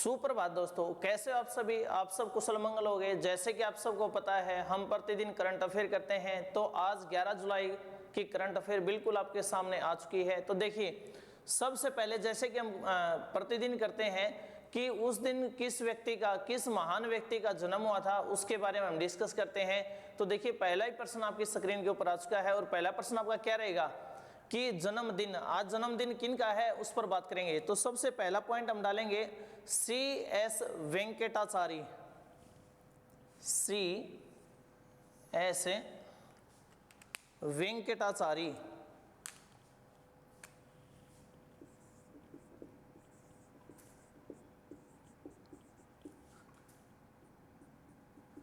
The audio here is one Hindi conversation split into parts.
सुप्रभात दोस्तों, कैसे हो आप सभी। आप सब कुशल मंगल हो गए। जैसे कि आप सबको पता है हम प्रतिदिन करंट अफेयर करते हैं, तो आज 11 जुलाई की करंट अफेयर बिल्कुल आपके सामने आ चुकी है। तो देखिए, सबसे पहले जैसे कि हम प्रतिदिन करते हैं कि उस दिन किस व्यक्ति का, किस महान व्यक्ति का जन्म हुआ था, उसके बारे में हम डिस्कस करते हैं। तो देखिए, पहला ही प्रश्न आपकी स्क्रीन के ऊपर आ चुका है और पहला प्रश्न आपका क्या रहेगा कि जन्मदिन, आज जन्मदिन किन का है उस पर बात करेंगे। तो सबसे पहला पॉइंट हम डालेंगे CS Venkatachari. CS Venkatachari.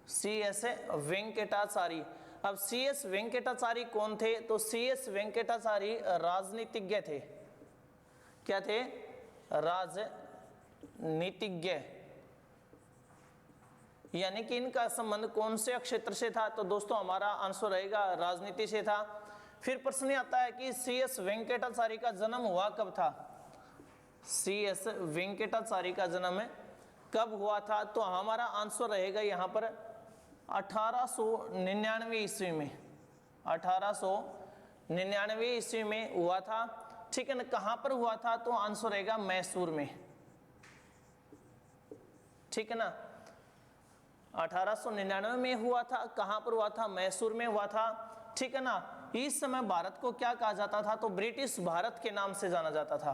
CS Venkatachari. अब CS वेंकटाचारी कौन थे? तो CS वेंकटाचारी राजनीतिज्ञ थे। क्या थे? राजनीतिज्ञ। यानी कि इनका संबंध कौन से क्षेत्र से था? तो दोस्तों हमारा आंसर रहेगा राजनीति से था। फिर प्रश्न आता है कि CS वेंकटाचारी का जन्म हुआ कब था? CS वेंकटाचारी का जन्म कब हुआ था? तो हमारा आंसर रहेगा यहाँ पर 1899 ईस्वी में। 1899 ईस्वी में हुआ था। ठीक है ना। कहां पर हुआ था? तो आंसर रहेगा मैसूर में। ठीक है ना। 1899 में हुआ था। कहां पर हुआ था? मैसूर में हुआ था। ठीक है ना। इस समय भारत को क्या कहा जाता था? तो ब्रिटिश भारत के नाम से जाना जाता था।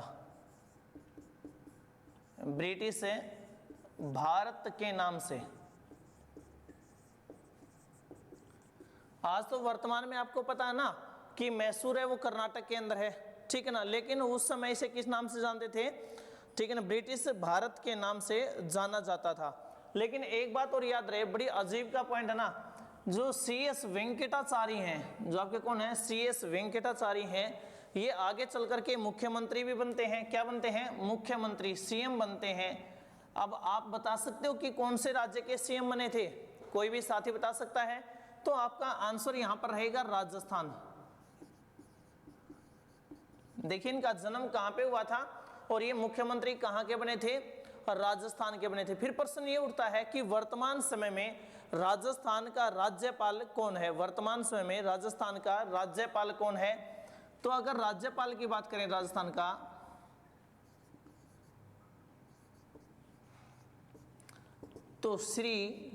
ब्रिटिश भारत के नाम से। आज तो वर्तमान में आपको पता है ना कि मैसूर है वो कर्नाटक के अंदर है। ठीक है ना। लेकिन उस समय इसे किस नाम से जानते थे? ठीक है ना, ब्रिटिश भारत के नाम से जाना जाता था। लेकिन एक बात और याद रहे, बड़ी अजीब का पॉइंट है ना, जो CS वेंकटाचारी हैं, जो आपके कौन है CS वेंकटाचारी हैं, ये आगे चल करके मुख्यमंत्री भी बनते हैं। क्या बनते हैं? मुख्यमंत्री, CM बनते हैं। अब आप बता सकते हो कि कौन से राज्य के CM बने थे? कोई भी साथी बता सकता है? तो आपका आंसर यहां पर रहेगा राजस्थान। देखिए, इनका जन्म कहां पे हुआ था और ये मुख्यमंत्री कहां के बने थे? राजस्थान के बने थे। फिर प्रश्न ये उठता है कि वर्तमान समय में राजस्थान का राज्यपाल कौन है? वर्तमान समय में राजस्थान का राज्यपाल कौन है? तो अगर राज्यपाल की बात करें राजस्थान का, तो श्री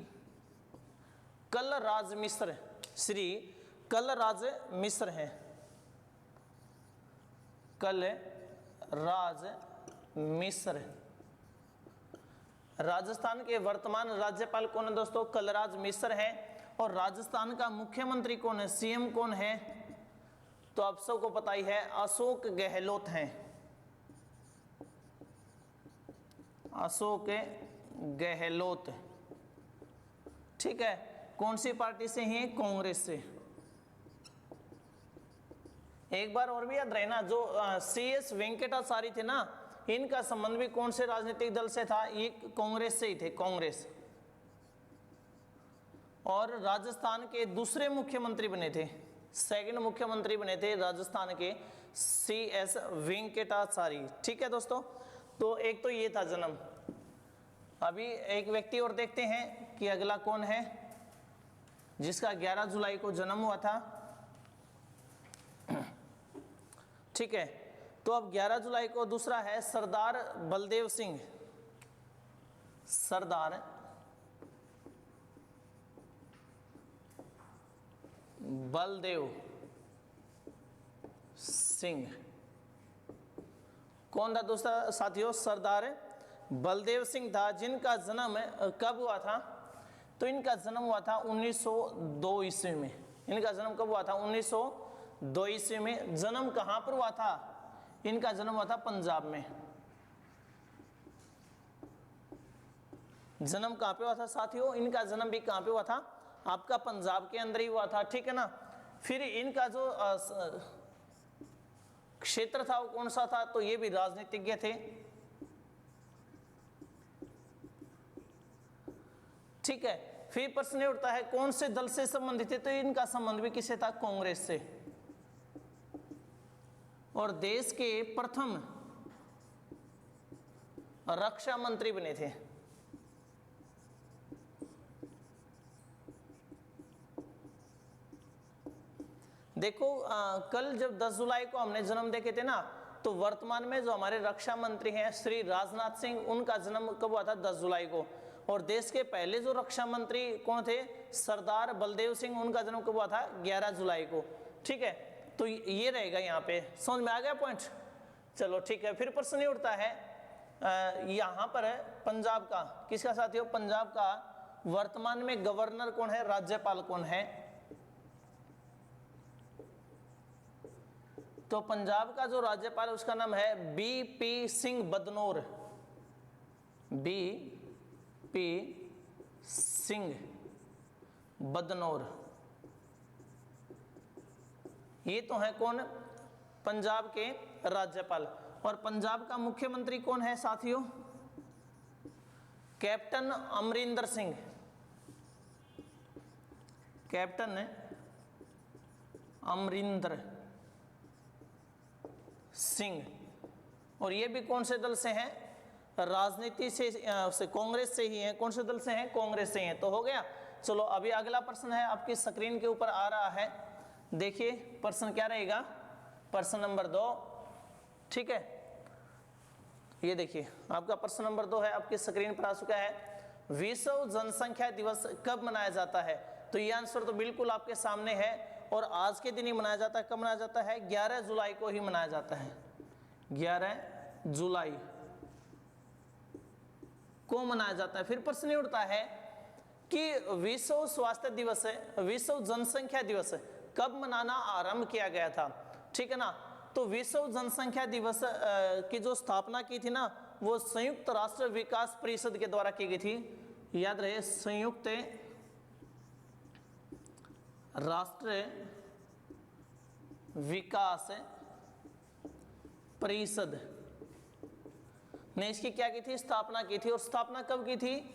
कलराज मिश्र, श्री कलराज मिश्र हैं। कलराज मिश्र राजस्थान के वर्तमान राज्यपाल कौन है दोस्तों? कलराज मिश्र हैं। और राजस्थान का मुख्यमंत्री कौन है? CM कौन है? तो आप सबको पता ही है, अशोक गहलोत हैं। अशोक गहलोत। ठीक है। कौन सी पार्टी से हैं? कांग्रेस से। एक बार और भी याद रहे ना, जो CS वेंकटाचारी थे ना, इनका संबंध भी कौन से राजनीतिक दल से था? ये कांग्रेस से ही थे, कांग्रेस। और राजस्थान के दूसरे मुख्यमंत्री बने थे, सेकंड मुख्यमंत्री बने थे राजस्थान के CS वेंकटाचारी। ठीक है दोस्तों। तो एक तो ये था जन्म। अभी एक व्यक्ति और देखते हैं कि अगला कौन है जिसका 11 जुलाई को जन्म हुआ था। ठीक है। तो अब 11 जुलाई को दूसरा है सरदार बलदेव सिंह। सरदार बलदेव सिंह कौन था दूसरा साथियों? सरदार बलदेव सिंह था, जिनका जन्म कब हुआ था? तो इनका जन्म हुआ था 1902 ईस्वी में। इनका जन्म कब हुआ था? 1902 ईस्वी में। जन्म कहां पर हुआ था? इनका जन्म हुआ था पंजाब में। जन्म कहां पे हुआ था साथियों? इनका जन्म भी कहां पे हुआ था? आपका पंजाब के अंदर ही हुआ था। ठीक है ना। फिर इनका जो क्षेत्र था वो कौन सा था? तो ये भी राजनीतिज्ञ थे। ठीक है। फिर प्रश्न उठता है कौन से दल से संबंधित थे? तो इनका संबंध भी किससे था? कांग्रेस से। और देश के प्रथम रक्षा मंत्री बने थे। देखो कल जब 10 जुलाई को हमने जन्म देखे थे ना, तो वर्तमान में जो हमारे रक्षा मंत्री हैं श्री राजनाथ सिंह, उनका जन्म कब हुआ था? 10 जुलाई को। और देश के पहले जो रक्षा मंत्री कौन थे? सरदार बलदेव सिंह, उनका जन्म कब हुआ था? 11 जुलाई को। ठीक है, तो ये रहेगा यहाँ पे। समझ में आ गया पॉइंट? चलो ठीक है। फिर प्रश्न ये उठता है यहाँ पर है पंजाब का, किसका साथियों? पंजाब का वर्तमान में गवर्नर कौन है, राज्यपाल कौन है? तो पंजाब का जो राज्यपाल है उसका नाम है बीपी सिंह बदनौर। बीपी सिंह बदनौर, ये तो है कौन? पंजाब के राज्यपाल। और पंजाब का मुख्यमंत्री कौन है साथियों? कैप्टन अमरिंदर सिंह। कैप्टन अमरिंदर सिंह। और ये भी कौन से दल से हैं? राजनीति से कांग्रेस से ही हैं। कौन से दल से हैं? कांग्रेस से हैं। तो हो गया। चलो अभी अगला प्रश्न है, आपकी स्क्रीन के ऊपर आ रहा है, देखिए प्रश्न क्या रहेगा? प्रश्न नंबर 2। ठीक है, ये देखिए आपका प्रश्न नंबर 2 है, आपकी स्क्रीन पर आ चुका है। विश्व जनसंख्या दिवस कब मनाया जाता है? तो ये आंसर तो बिल्कुल आपके सामने है, और आज के दिन ही मनाया जाता है। कब मनाया जाता है? 11 जुलाई को ही मनाया जाता है। 11 जुलाई को मनाया जाता है। फिर प्रश्न उठता है कि विश्व स्वास्थ्य दिवस, विश्व जनसंख्या दिवस कब मनाना आरंभ किया गया था? ठीक है ना। तो विश्व जनसंख्या दिवस की जो स्थापना की थी ना, वो संयुक्त राष्ट्र विकास परिषद के द्वारा की गई थी। याद रहे, संयुक्त राष्ट्र विकास परिषद ने इसकी क्या की थी? स्थापना की थी। और स्थापना कब की थी?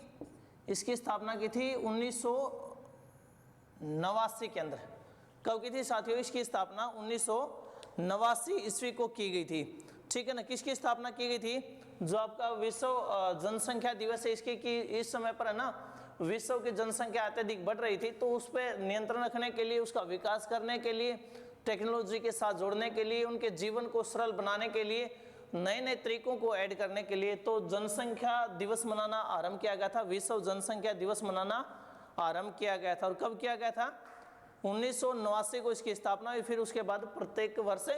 इसकी स्थापना की थी 1989 के अंदर। कब की थी साथियों? इसकी स्थापना 1989 ईस्वी को की गई थी। ठीक है ना। किसकी स्थापना की गई थी? जो आपका विश्व जनसंख्या दिवस है, इसकी की इस समय पर है ना, विश्व की जनसंख्या अत्यधिक बढ़ रही थी, तो उस पर नियंत्रण रखने के लिए, उसका विकास करने के लिए, टेक्नोलॉजी के साथ जोड़ने के लिए, उनके जीवन को सरल बनाने के लिए, नए नए तरीकों को ऐड करने के लिए, तो जनसंख्या दिवस मनाना आरंभ किया गया था। विश्व जनसंख्या दिवस मनाना आरंभ किया गया था। और कब किया गया था? 1989 को इसकी स्थापना हुई। फिर उसके बाद प्रत्येक वर्ष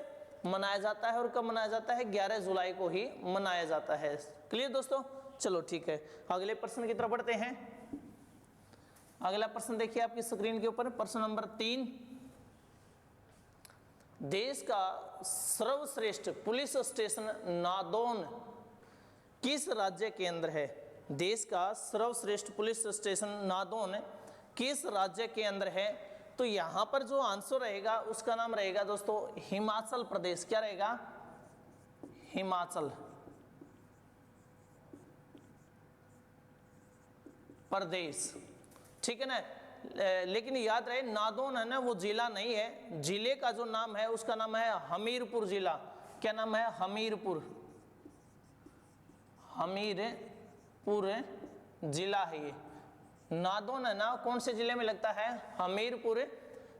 मनाया जाता है। और कब मनाया जाता है? 11 जुलाई को ही मनाया जाता है। क्लियर दोस्तों? चलो ठीक है, अगले प्रश्न की तरफ बढ़ते हैं। अगला प्रश्न देखिए आपकी स्क्रीन के ऊपर, प्रश्न नंबर 3। देश का सर्वश्रेष्ठ पुलिस स्टेशन नादौन किस राज्य के अंदर है? देश का सर्वश्रेष्ठ पुलिस स्टेशन नादौन किस राज्य के अंदर है? तो यहां पर जो आंसर रहेगा उसका नाम रहेगा दोस्तों हिमाचल प्रदेश। क्या रहेगा? हिमाचल प्रदेश। ठीक है ना। लेकिन याद रहे, नादौन है ना, वो जिला नहीं है। जिले का जो नाम है उसका नाम है हमीरपुर जिला। क्या नाम है? हमीरपुर। हमीरपुर जिला है ये। नादौन है ना, कौन से जिले में लगता है? हमीरपुर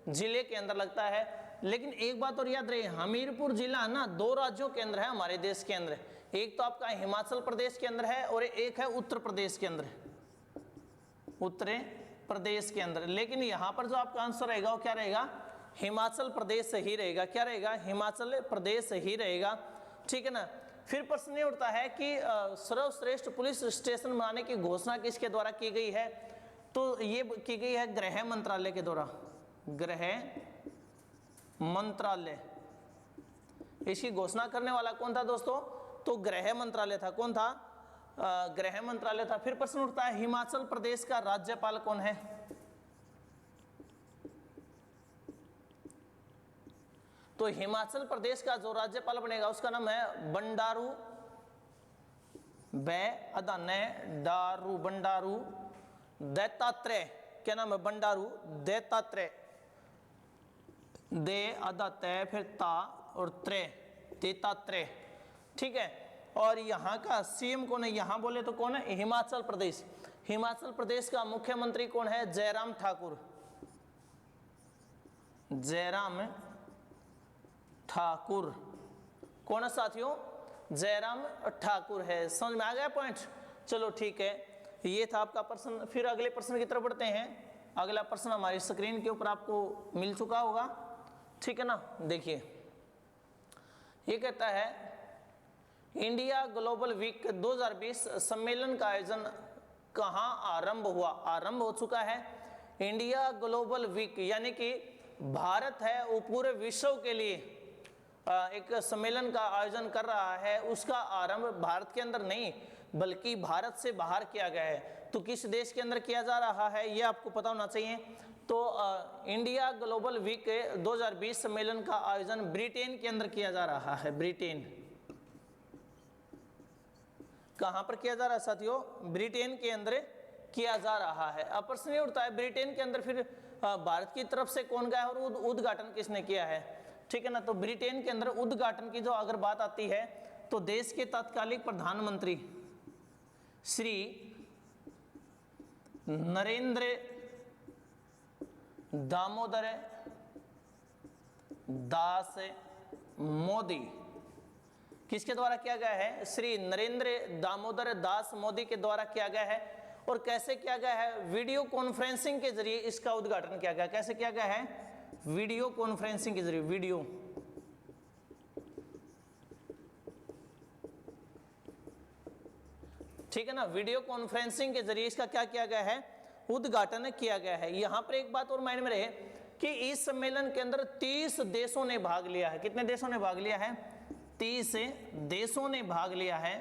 जिले के अंदर लगता है। लेकिन एक बात और याद रहे, हमीरपुर जिला है ना, 2 राज्यों के अंदर है हमारे देश के अंदर। एक तो आपका हिमाचल प्रदेश के अंदर है, और एक है उत्तर प्रदेश के अंदर, उत्तर प्रदेश के अंदर। लेकिन यहां पर जो आपका आंसर रहेगा वो क्या रहेगा? हिमाचल प्रदेश ही रहेगा। क्या रहेगा? हिमाचल प्रदेश ही रहेगा। ठीक है ना। फिर प्रश्न ये उठता है कि सर्वश्रेष्ठ पुलिस स्टेशन बनाने की घोषणा किसके द्वारा की गई है? तो ये की गई है गृह मंत्रालय के द्वारा। गृह मंत्रालय, इसकी घोषणा करने वाला कौन था दोस्तों? तो गृह मंत्रालय था। कौन था? गृह मंत्रालय था। फिर प्रश्न उठता है हिमाचल प्रदेश का राज्यपाल कौन है? तो हिमाचल प्रदेश का जो राज्यपाल बनेगा उसका नाम है बंडारू बंडारू दत्तात्रेय। क्या नाम है? बंडारू दत्तात्रेय। दे आधा तय, फिर ता और त्रे, दत्तात्रेय। ठीक है। और यहाँ का सीएम कौन है, यहाँ बोले तो कौन है, हिमाचल प्रदेश। हिमाचल प्रदेश का मुख्यमंत्री कौन है, जयराम ठाकुर। जयराम ठाकुर कौन है साथियों, जयराम ठाकुर है। समझ में आ गया पॉइंट। चलो ठीक है, ये था आपका प्रश्न। फिर अगले प्रश्न की तरफ बढ़ते हैं। अगला प्रश्न हमारी स्क्रीन के ऊपर आपको मिल चुका होगा, ठीक है ना। देखिए ये कहता है इंडिया ग्लोबल वीक 2020 सम्मेलन का आयोजन कहाँ आरंभ हुआ। आरंभ हो चुका है। इंडिया ग्लोबल वीक यानी कि भारत है वो पूरे विश्व के लिए एक सम्मेलन का आयोजन कर रहा है। उसका आरंभ भारत के अंदर नहीं बल्कि भारत से बाहर किया गया है। तो किस देश के अंदर किया जा रहा है ये आपको पता होना चाहिए। तो इंडिया ग्लोबल वीक 2020 सम्मेलन का आयोजन ब्रिटेन के अंदर किया जा रहा है। ब्रिटेन कहां पर किया जा रहा है साथियों, ब्रिटेन के अंदर किया जा रहा है। अब प्रश्न ये उठता है ब्रिटेन के अंदर फिर भारत की तरफ से कौन गया और उद्घाटन किसने किया है, ठीक है ना। तो ब्रिटेन के अंदर उद्घाटन की जो अगर बात आती है तो देश के तत्कालीन प्रधानमंत्री श्री नरेंद्र दामोदर दास मोदी, किसके द्वारा किया गया है, श्री नरेंद्र दामोदर दास मोदी के द्वारा किया गया है। और कैसे किया गया है, वीडियो कॉन्फ्रेंसिंग के जरिए इसका उद्घाटन किया गया। कैसे किया गया है, वीडियो कॉन्फ्रेंसिंग के जरिए। वीडियो ठीक है ना, वीडियो कॉन्फ्रेंसिंग के जरिए इसका क्या किया गया है, उद्घाटन किया गया है। यहां पर एक बात और माइंड में रहे कि इस सम्मेलन के अंदर 30 देशों ने भाग लिया है। कितने देशों ने भाग लिया है, 30 देशों ने भाग लिया है।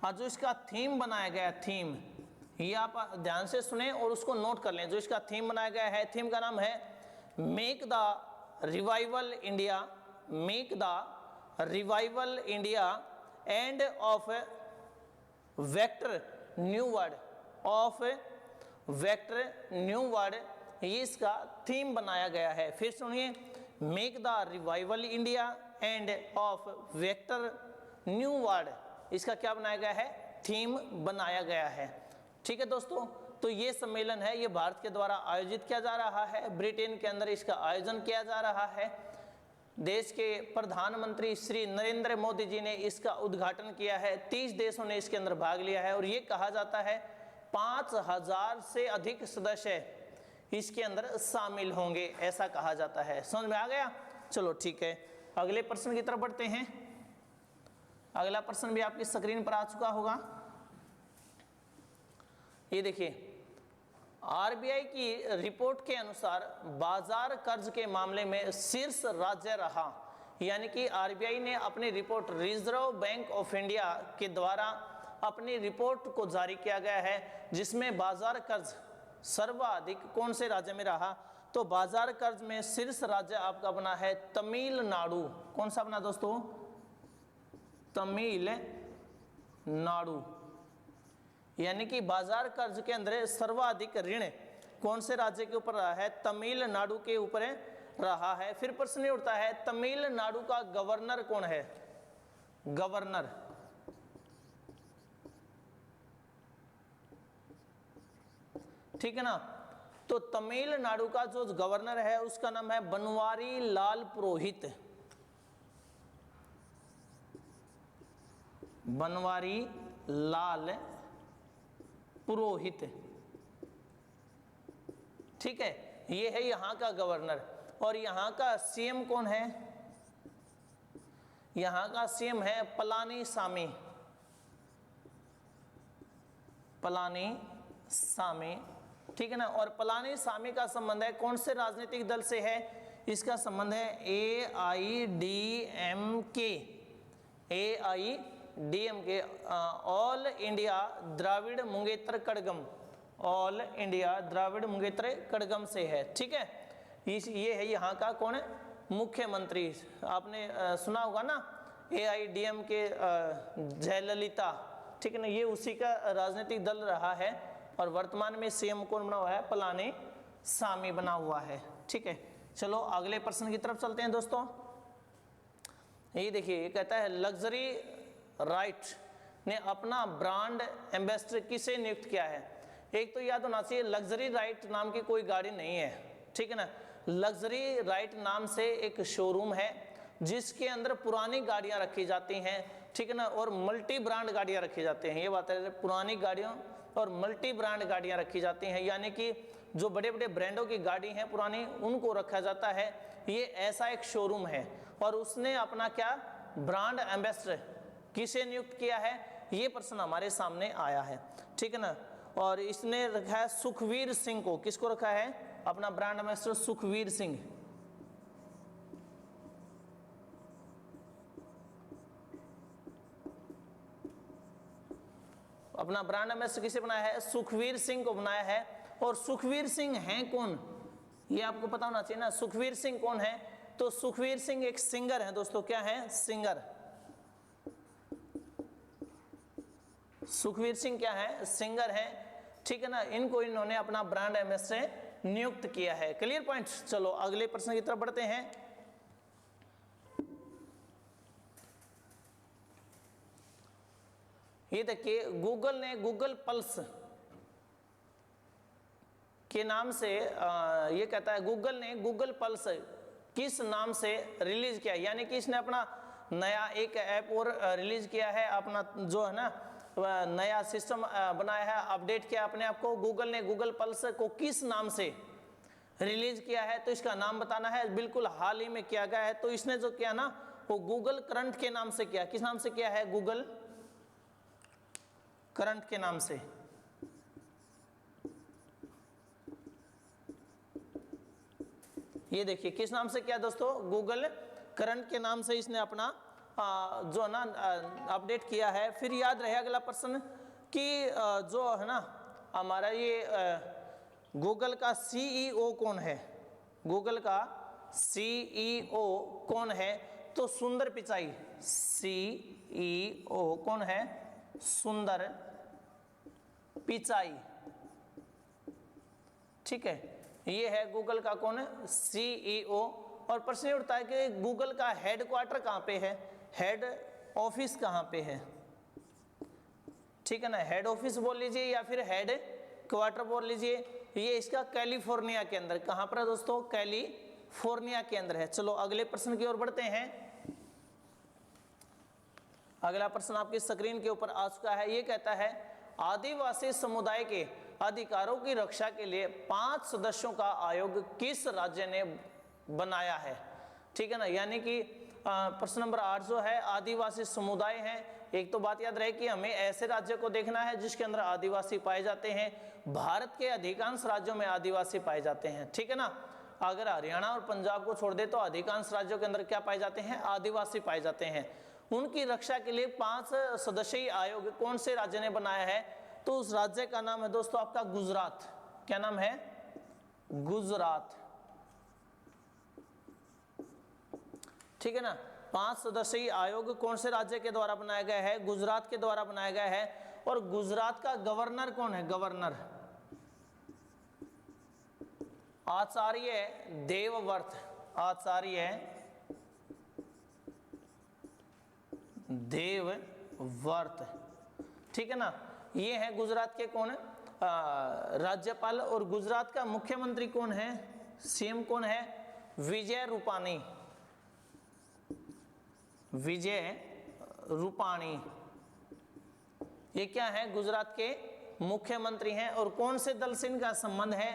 और जो इसका थीम बनाया गया है, थीम ये आप ध्यान से सुने और उसको नोट कर लें। जो इसका थीम बनाया गया है, थीम का नाम है make the revival India, make the revival India end of vector new word, of vector new word, ये इसका थीम बनाया गया है। फिर सुनिए, make the revival India end of vector new word, इसका क्या बनाया गया है, थीम बनाया गया है। ठीक है दोस्तों, तो ये सम्मेलन है, ये भारत के द्वारा आयोजित किया जा रहा है। ब्रिटेन के अंदर इसका आयोजन किया जा रहा है। देश के प्रधानमंत्री श्री नरेंद्र मोदी जी ने इसका उद्घाटन किया है। 30 देशों ने इसके अंदर भाग लिया है और ये कहा जाता है 5000 से अधिक सदस्य इसके अंदर शामिल होंगे, ऐसा कहा जाता है। समझ में आ गया। चलो ठीक है, अगले प्रश्न की तरफ बढ़ते हैं। अगला प्रश्न भी आपकी स्क्रीन पर आ चुका होगा। ये देखिए, आरबीआई की रिपोर्ट के अनुसार बाजार कर्ज के मामले में शीर्ष राज्य रहा। यानी कि आरबीआई ने अपनी report, reserve bank of India के द्वारा अपनी रिपोर्ट को जारी किया गया है, जिसमें बाजार कर्ज सर्वाधिक कौन से राज्य में रहा। तो बाजार कर्ज में शीर्ष राज्य आपका बना है तमिलनाडु। कौन सा बना दोस्तों, तमिलनाडु। यानी कि बाजार कर्ज के अंदर सर्वाधिक ऋण कौन से राज्य के ऊपर रहा है, तमिलनाडु के ऊपर रहा है। फिर प्रश्न उठता है तमिलनाडु का गवर्नर कौन है, गवर्नर, ठीक है ना। तो तमिलनाडु का जो गवर्नर है उसका नाम है बनवारी लाल पुरोहित, बनवारी लाल पुरोहित, ठीक है। ये है यहाँ का गवर्नर। और यहाँ का सीएम कौन है, यहाँ का सीएम है पलानीसामी, पलानीसामी, ठीक है ना। और पलानीसामी का संबंध है कौन से राजनीतिक दल से है, इसका संबंध है AIDMK, AIDMK, all India Dravida Munnetra Kazhagam, all India Dravida Munnetra Kazhagam से है, ठीक है। ये है यहाँ का कौन है, मुख्यमंत्री। आपने सुना होगा ना AIDMK जयललिता, ठीक है ना, ये उसी का राजनीतिक दल रहा है। और वर्तमान में सीएम कौन बना हुआ है, पलानीसामी बना हुआ है, ठीक है। चलो अगले प्रश्न की तरफ चलते हैं दोस्तों। ये देखिए, ये कहता है लग्जरी राइट ने अपना ब्रांड एम्बेसडर किसे नियुक्त किया है। एक तो याद होना चाहिए लग्जरी राइट नाम की कोई गाड़ी नहीं है, ठीक है ना। लग्जरी राइट नाम से एक शोरूम है जिसके अंदर पुरानी गाड़ियां रखी जाती हैं, ठीक है ना, और मल्टी ब्रांड गाड़ियां रखी जाती हैं। ये बात है, पुरानी गाड़ियों और मल्टी ब्रांड गाड़ियां रखी जाती हैं, यानी कि जो बड़े बड़े ब्रांडों की गाड़ी हैं पुरानी, उनको रखा जाता है। ये ऐसा एक शोरूम है और उसने अपना क्या ब्रांड एम्बेसडर किसे नियुक्त किया है, ये प्रश्न हमारे सामने आया है, ठीक है ना। और इसने रखा है सुखवीर सिंह को। किसको रखा है अपना ब्रांड एम्बेसडर? सुखवीर सिंह। अपना ब्रांड एम्बेसडर किसे बनाया है? सुखवीर सिंह को बनाया है। और सुखवीर सिंह हैं कौन, ये आपको पता होना चाहिए ना। सुखवीर सिंह कौन है? तो सुखवीर सिंह एक सिंगर है दोस्तों। क्या है? सिंगर। सुखवीर सिंह क्या है? सिंगर है, ठीक है ना। इनको इन्होंने अपना ब्रांड एम्बेसडर नियुक्त किया है। Clear point. चलो अगले प्रश्न की तरफ बढ़ते हैं। ये देखिए, गूगल ने गूगल पल्स के नाम से ये कहता है गूगल ने गूगल पल्स किस नाम से रिलीज किया, यानी कि इसने अपना नया एक ऐप और रिलीज किया है, अपना जो है ना नया सिस्टम बनाया है, अपडेट किया अपने आप को। गूगल ने गूगल पल्स को किस नाम से रिलीज किया है, तो इसका नाम बताना है। बिल्कुल हाल ही में किया गया है। तो इसने जो किया ना वो गूगल करंट के नाम से किया। किस नाम से किया है? गूगल करंट के नाम से। ये देखिए किस नाम से किया दोस्तों? गूगल करंट के नाम से इसने अपना जो ना अपडेट किया है। फिर याद रहे अगला प्रश्न कि जो है ना हमारा ये गूगल का सीईओ कौन है? गूगल का सीईओ कौन है? तो सुंदर पिचाई। सीईओ कौन है? सुंदर पिचाई, ठीक है। ये है गूगल का कौन है? सीईओ। और प्रश्न ये उठता है कि गूगल का हेडक्वार्टर कहाँ पे है, हेड ऑफिस कहाँ पे है, ठीक है ना। हेड ऑफिस बोल लीजिए या फिर हेड क्वार्टर बोल लीजिए। ये इसका कैलिफोर्निया के अंदर, कहाँ पर है दोस्तों? कैलिफोर्निया के अंदर है। चलो अगले प्रश्न की ओर बढ़ते हैं। अगला प्रश्न आपकी स्क्रीन के ऊपर आ चुका है। ये कहता है आदिवासी समुदाय के अधिकारों की रक्षा के लिए 5 सदस्यों का आयोग किस राज्य ने बनाया है, ठीक है ना। यानी कि प्रश्न नंबर 8 जो है आदिवासी समुदाय है। एक तो बात याद रहे कि हमें ऐसे राज्य को देखना है जिसके अंदर आदिवासी पाए जाते हैं। भारत के अधिकांश राज्यों में आदिवासी पाए जाते हैं, ठीक है ना। अगर हरियाणा और पंजाब को छोड़ दे तो अधिकांश राज्यों के अंदर क्या पाए जाते हैं? आदिवासी पाए जाते हैं। उनकी रक्षा के लिए 5 सदस्यीय आयोग कौन से राज्य ने बनाया है? तो उस राज्य का नाम है दोस्तों आपका गुजरात। क्या नाम है? गुजरात, ठीक है ना। 5 सदस्यीय आयोग कौन से राज्य के द्वारा बनाया गया है? गुजरात के द्वारा बनाया गया है। और गुजरात का गवर्नर कौन है? गवर्नर आचार्य देवव्रत। आचार्य देवव्रत, ठीक है ना। ये है गुजरात के कौन है? राज्यपाल। और गुजरात का मुख्यमंत्री कौन है? सीएम कौन है? विजय रूपाणी। विजय रूपाणी ये क्या है? गुजरात के मुख्यमंत्री हैं। और कौन से दल से इनका संबंध है?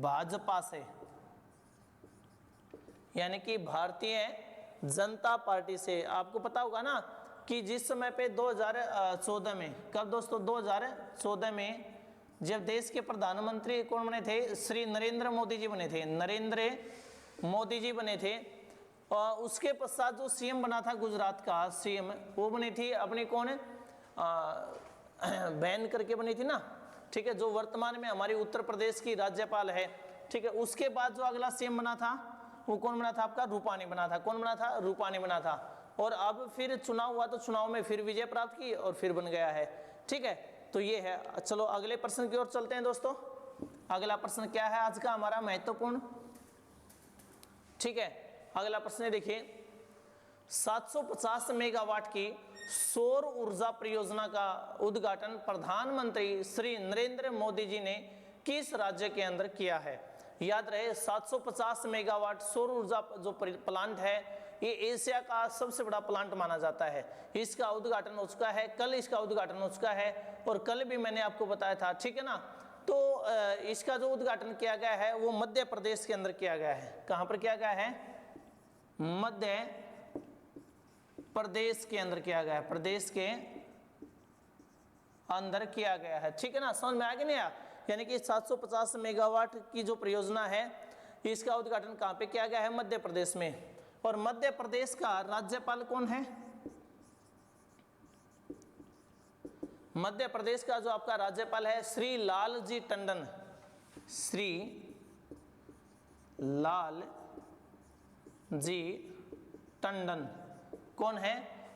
भाजपा से, यानी कि भारतीय जनता पार्टी से। आपको पता होगा ना कि जिस समय पे 2014 में, कब दोस्तों? 2014 में जब देश के प्रधानमंत्री कौन बने थे? श्री नरेंद्र मोदी जी बने थे। नरेंद्र मोदी जी बने थे। और उसके पश्चात जो सीएम बना था गुजरात का सीएम, वो बनी थी अपनी कौन? बहन करके बनी थी ना, ठीक है, जो वर्तमान में हमारी उत्तर प्रदेश की राज्यपाल है, ठीक है। उसके बाद जो अगला सीएम बना था वो कौन बना था? आपका रूपाणी बना था। कौन बना था? रूपाणी बना था। और अब फिर चुनाव हुआ तो चुनाव में फिर विजय प्राप्त की और फिर बन गया है, ठीक है। तो ये है। चलो अगले प्रश्न की ओर चलते हैं दोस्तों। अगला प्रश्न क्या है आज का हमारा महत्वपूर्ण, ठीक है। अगला प्रश्न देखिए, 750 मेगावाट की सौर ऊर्जा परियोजना का उद्घाटन प्रधानमंत्री श्री नरेंद्र मोदी जी ने किस राज्य के अंदर किया है? याद रहे 750 मेगावाट सौर ऊर्जा जो प्लांट है ये एशिया का सबसे बड़ा प्लांट माना जाता है। इसका उद्घाटन हो चुका है, कल इसका उद्घाटन हो चुका है और कल भी मैंने आपको बताया था, ठीक है ना। तो इसका जो उद्घाटन किया गया है वो मध्य प्रदेश के अंदर किया गया है। कहां पर किया गया है? मध्य प्रदेश के अंदर किया गया है, प्रदेश के अंदर किया गया है, ठीक है ना। समझ में आ गया नहीं आया? यानी कि 750 मेगावाट की जो परियोजना है इसका उद्घाटन कहां पे किया गया है? मध्य प्रदेश में। और मध्य प्रदेश का राज्यपाल कौन है? मध्य प्रदेश का जो आपका राज्यपाल है श्री लालजी टंडन, श्री लालजी टंडन। कौन है?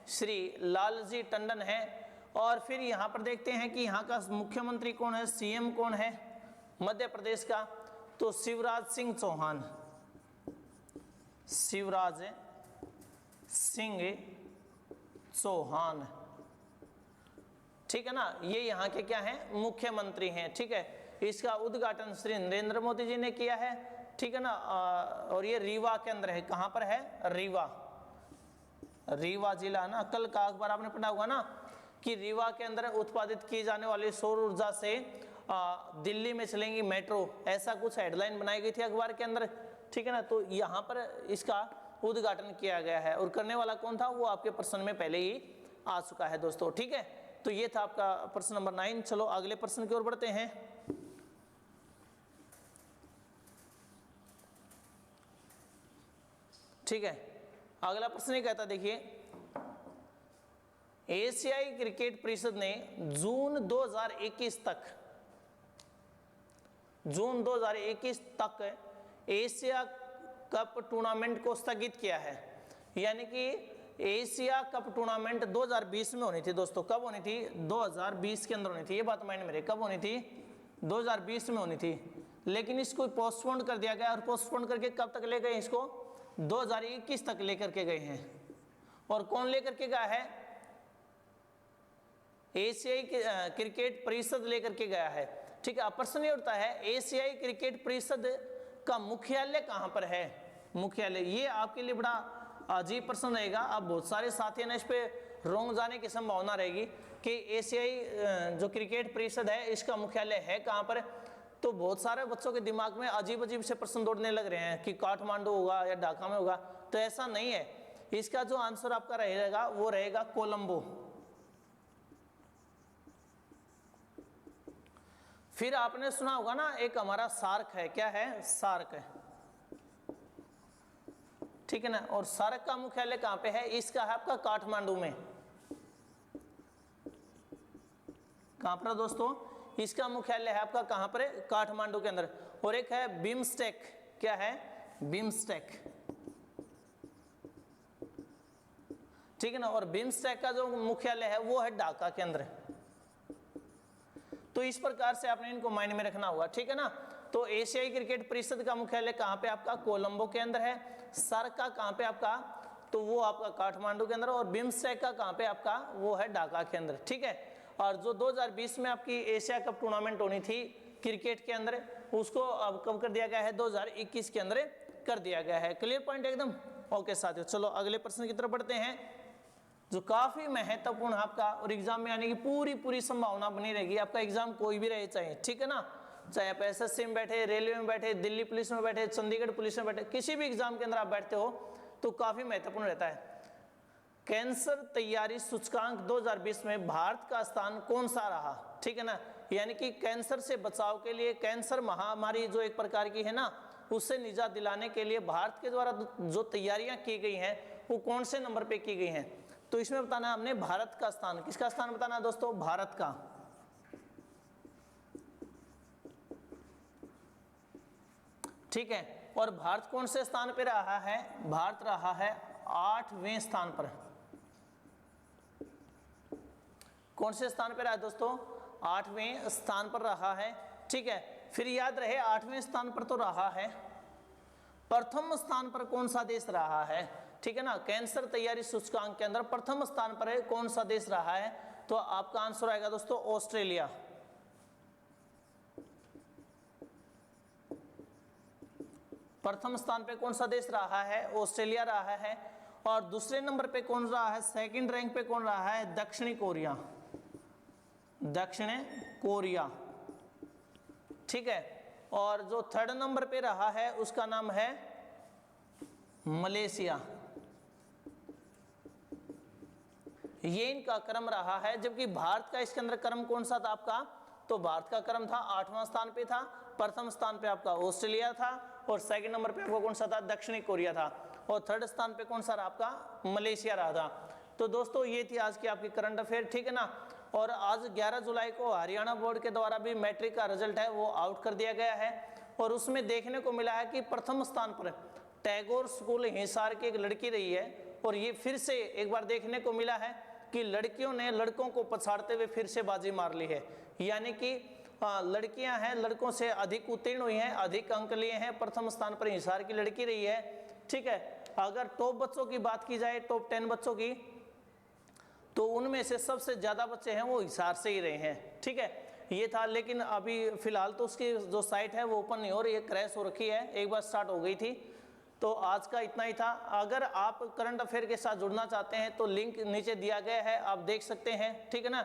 श्री लालजी टंडन है। और फिर यहां पर देखते हैं कि यहां का मुख्यमंत्री कौन है, सीएम कौन है मध्य प्रदेश का? तो शिवराज सिंह चौहान, शिवराज सिंह चौहान, ठीक है ना। ये यहाँ के क्या हैं? मुख्यमंत्री हैं, ठीक है। इसका उद्घाटन श्री नरेंद्र मोदी जी ने किया है, ठीक है ना। और ये रीवा के अंदर है। कहाँ पर है? रीवा, रीवा जिला ना। कल का अखबार आपने पढ़ा होगा ना कि रीवा के अंदर उत्पादित की जाने वाली सौर ऊर्जा से दिल्ली में चलेंगी मेट्रो, ऐसा कुछ हेडलाइन बनाई गई थी अखबार के अंदर, ठीक है ना। तो यहाँ पर इसका उद्घाटन किया गया है और करने वाला कौन था वो आपके प्रश्न में पहले ही आ चुका है दोस्तों, ठीक है। तो ये था आपका प्रश्न नंबर 9। चलो अगले प्रश्न की ओर बढ़ते हैं। ठीक है, अगला प्रश्न ये कहता, देखिए एशियाई क्रिकेट परिषद ने जून 2021 तक एशिया कप टूर्नामेंट को स्थगित किया है। यानी कि एशिया कप टूर्नामेंट 2020 में होनी थी दोस्तों। कब होनी थी? 2020 के अंदर होनी थी। ये बात माइंड में रहे, कब होनी थी? 2020 में होनी थी। लेकिन इसको पोस्टपोन कर दिया गया और पोस्टपोन करके कब तक ले गए इसको? 2021 तक लेकर के गए हैं। और कौन लेकर के गया है? एशियाई क्रिकेट परिषद लेकर के गया है, ठीक है। प्रश्न ये उठता है एशियाई क्रिकेट परिषद का मुख्यालय कहां पर है? मुख्यालय, ये आपके लिए बड़ा अजीब प्रश्न रहेगा। अब बहुत सारे साथी ने इस पे रोंग जाने की संभावना रहेगी कि एशियाई जो क्रिकेट परिषद है इसका मुख्यालय है कहां पर। तो बहुत सारे बच्चों के दिमाग में अजीब अजीब से प्रश्न दौड़ने लग रहे हैं कि काठमांडू होगा या ढाका में होगा। तो ऐसा नहीं है। इसका जो आंसर आपका रहेगा वो रहेगा कोलंबो। फिर आपने सुना होगा ना एक हमारा सार्क है, क्या है? सार्क है, ठीक है ना। और सार्क का मुख्यालय कहां पे है? इसका है आपका काठमांडू में। कहां पर दोस्तों? इसका मुख्यालय है आपका कहां पर? काठमांडू के अंदर। और एक है बिम्स्टेक, क्या है? बिम्स्टेक, ठीक है ना। और बिम्स्टेक का जो मुख्यालय है वो है ढाका के अंदर। तो इस प्रकार से आपने इनको माइंड में रखना होगा, ठीक है ना। तो एशियाई क्रिकेट परिषद का मुख्यालय कहां पे? आपका कोलंबो के अंदर है। सार्क का कहां पे आपका? तो वो आपका काठमांडू के अंदर। और बिम्स्टेक का कहां पे आपका? वो है ढाका के अंदर, ठीक है। और जो 2020 में आपकी एशिया कप टूर्नामेंट होनी थी क्रिकेट के अंदर, उसको अब कब कर दिया गया है? 2021 के अंदर कर दिया गया है। क्लियर पॉइंट एकदम? ओके साथियों, चलो अगले प्रश्न की तरफ बढ़ते हैं जो काफी महत्वपूर्ण आपका और एग्जाम में आने की पूरी संभावना बनी रहेगी। आपका एग्जाम कोई भी रहे चाहे, ठीक है ना। चाहे आप एसएससी में बैठे, रेलवे में बैठे, दिल्ली पुलिस में बैठे, चंडीगढ़ पुलिस में बैठे, किसी भी एग्जाम के अंदर आप बैठते हो तो काफी महत्वपूर्ण रहता है। कैंसर तैयारी सूचकांक 2020 में भारत का स्थान कौन सा रहा? ठीक है ना। यानी कि कैंसर से बचाव के लिए, कैंसर महामारी जो एक प्रकार की है ना, उससे निजात दिलाने के लिए भारत के द्वारा जो तैयारियां की गई हैं वो कौन से नंबर पे की गई हैं? तो इसमें बताना हमने भारत का स्थान। किसका स्थान बताना दोस्तों? भारत का। ठीक है। और भारत कौन से स्थान पे रहा है? भारत रहा है 8वें स्थान पर। कौन से स्थान पे रहा है दोस्तों? 8वें स्थान पर रहा है, ठीक है। फिर याद रहे 8वें स्थान पर तो रहा है, प्रथम स्थान पर कौन सा देश रहा है? ठीक है ना। कैंसर तैयारी सूचकांक के अंदर प्रथम स्थान पर है कौन सा देश रहा है, तो आपका आंसर आएगा दोस्तों ऑस्ट्रेलिया। प्रथम स्थान पे कौन सा देश रहा है, ऑस्ट्रेलिया रहा है। और दूसरे नंबर पे कौन रहा है, सेकंड रैंक पे कौन रहा है, दक्षिणी कोरिया, दक्षिण कोरिया, ठीक है। और जो थर्ड नंबर पे रहा है उसका नाम है मलेशिया, ये इनका क्रम रहा है। जबकि भारत का इसके अंदर क्रम कौन सा था आपका, तो भारत का क्रम था 8वां स्थान पे था, प्रथम स्थान पे आपका ऑस्ट्रेलिया था, और सेकंड नंबर पे आपका कौन सा था, दक्षिणी कोरिया था, और थर्ड स्थान पे कौन सा रहा आपका, मलेशिया रहा था। तो दोस्तों ये थी आज की आपकी करंट अफेयर, ठीक है ना। और आज 11 जुलाई को हरियाणा बोर्ड के द्वारा भी मैट्रिक का रिजल्ट है वो आउट कर दिया गया है, और उसमें देखने को मिला है कि प्रथम स्थान पर टैगोर स्कूल हिसार की एक लड़की रही है। और ये फिर से एक बार देखने को मिला है कि लड़कियों ने लड़कों को पछाड़ते हुए फिर से बाजी मार ली है, यानी कि लड़कियां हैं लड़कों से अधिक उत्तीर्ण हुई हैं, अधिक अंक लिए हैं, प्रथम स्थान पर हिसार की लड़की रही है, ठीक है। अगर टॉप बच्चों की बात की जाए, टॉप 10 बच्चों की, तो उनमें से सबसे ज्यादा बच्चे हैं वो हिसार से ही रहे हैं, ठीक है। ये था, लेकिन अभी फिलहाल तो उसकी जो साइट है वो ओपन नहीं हो रही है, क्रैश हो रखी है, एक बार स्टार्ट हो गई थी। तो आज का इतना ही था। अगर आप करंट अफेयर के साथ जुड़ना चाहते हैं तो लिंक नीचे दिया गया है, आप देख सकते हैं, ठीक है ना,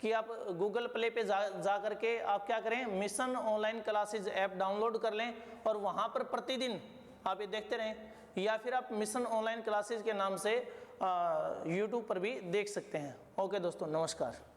कि आप गूगल प्ले पे जा करके आप क्या करें, mission online classes app download कर लें और वहाँ पर प्रतिदिन आप ये देखते रहें, या फिर आप मिशन ऑनलाइन क्लासेज के नाम से यूट्यूब पर भी देख सकते हैं। ओके दोस्तों, नमस्कार।